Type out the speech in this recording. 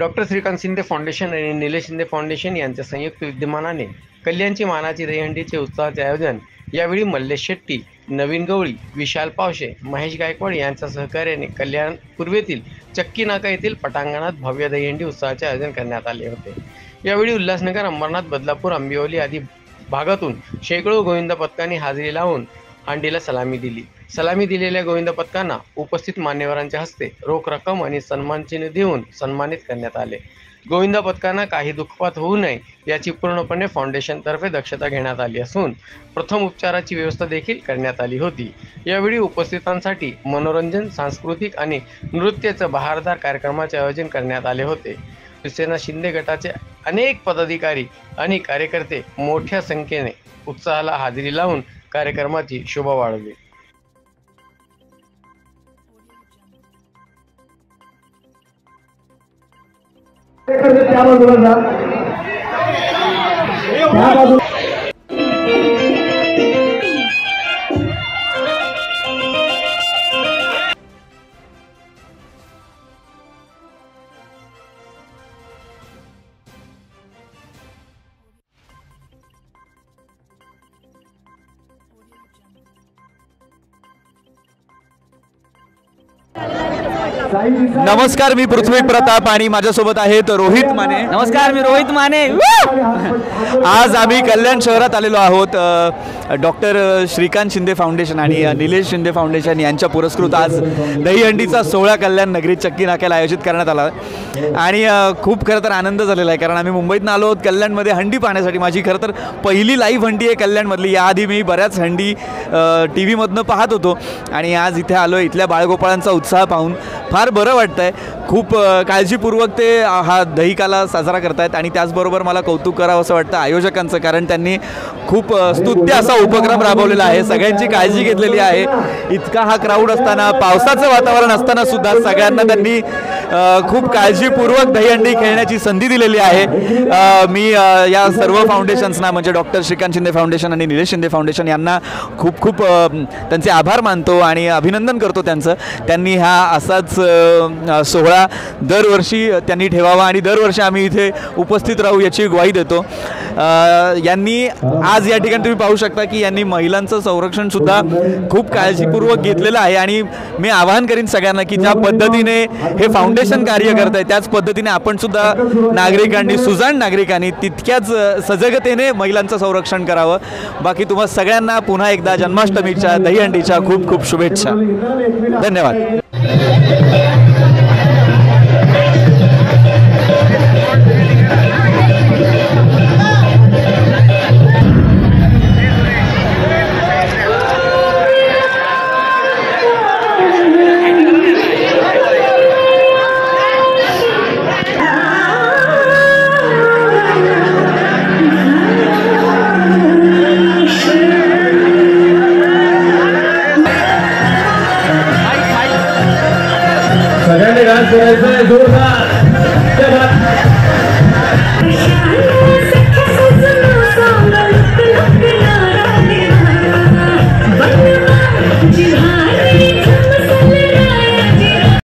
Doctor Shrikant Shinde foundation आणि Nilesh Shinde foundation यांच्या संयुक्त विद्यमानाने कल्याणची मानाची दहीहंडीचे उत्सवाचे आयोजन यावेळी मल्लेश शेट्टी, नवीन गवळी, विशाल पावशे, महेश गायकवाड यांच्या सहकार्याने कल्याण पूर्वेतील चक्की नाका येथील पटांगणात भव्य दहीहंडी उत्सवाचे आयोजन करण्यात आले होते। यावेळी उल्हासनगर, अंबरनाथ, बदलापूर, आंबिवली आदी भागातून शेकडो गोविंद पथकांनी हजेरी लावून हंडीला सलामी दिली। सलामी दिलेल्या गोविंद पथकांना उपस्थित मान्यवरांच्या हस्ते रोख रक्कम आणि सन्मानचिन्ह देऊन सन्मानित करण्यात आले। गोविंद पथकांना काही दुखापत होऊ नये याची पूर्णपणे फाउंडेशनतर्फे दक्षता घेण्यात आली असून प्रथम उपचाराची व्यवस्था देखील करण्यात आली होती। यावेळी उपस्थितांसाठी मनोरंजन, सांस्कृतिक आणि नृत्याचे बहारदार कार्यक्रमाचे आयोजन करण्यात आले होते। शिवसेना शिंदे गटाचे अनेक पदाधिकारी आणि कार्यकर्ते मोठ्या संख्येने उत्साहाला हजेरी लावून कार्यक्रमाची शोभा वाढवली। नमस्कार, मी पृथ्वी प्रताप आणि माझ्यासोबत आहेत रोहित माने। नमस्कार, मी रोहित माने। आज आम्ही कल्याण शहरात आलेलो आहोत। डॉक्टर श्रीकांत शिंदे फाउंडेशन आणि निलेश शिंदे फाउंडेशन यांच्या पुरस्कृत आज दहीहंडीचा सोहळा कल्याण नगरीत चक्की नाक्याला आयोजित करण्यात आला आणि खूप खरं तर आनंद झालेला आहे, कारण आम्ही मुंबईतून आलो आहोत कल्याणमध्ये हंडी पाहण्यासाठी। माझी खरं तर पहिली लाईव्ह हंडी आहे कल्याणमधली। याआधी मी बऱ्याच हंडी टी व्हीमधनं पाहत होतो आणि आज इथे आलो। इथल्या बाळगोपाळांचा उत्साह पाहून फार बरं वाटतं आहे। खूप काळजीपूर्वक ते हा दहीकाला साजरा करतायत आणि त्याचबरोबर मला कौतुक करावं असं वाटतं आयोजकांचं, कारण त्यांनी खूप स्तुत्य असा उपक्रम राबवलेला आहे, सगळ्यांची काळजी घेतलेली आहे। इतका हा क्राऊड असताना, पावसाचं वातावरण असताना सुद्धा सगळ्यांना त्यांनी खूप काळजीपूर्वक दहीहंडी खेळण्याची संधी दिलेली आहे। मी या सर्व फाउंडेशन्सना म्हणजे डॉक्टर श्रीकांत शिंदे फाउंडेशन आणि निलेश शिंदे फाउंडेशन यांना खूप खूप त्यांचे आभार मानतो आणि अभिनंदन करतो त्यांचं। त्यांनी हा असाच सोहळा दरवर्षी त्यांनी ठेवावा आणि दरवर्षी आम्ही इथे उपस्थित राहू याची ग्वाही देतो। यांनी आज या ठिकाणी तुम्ही पाहू शकता की यांनी महिलांचं संरक्षण सुद्धा खूप काळजीपूर्वक घेतलेलं आहे आणि मी आवाहन करीन सगळ्यांना की ज्या पद्धतीने हे फाउंडेशन कार्य करत आहे त्याच पद्धतीने आपण सुद्धा नागरिकांनी, सुजाण नागरिकांनी तितक्याच सजगतेने महिलांचं संरक्षण करावं। बाकी तुम्हा सगळ्यांना पुन्हा एकदा जन्माष्टमीच्या दहीहंडीच्या खूप खूप शुभेच्छा। धन्यवाद। सगळ्यांनी डान्स करायचं जोरदार।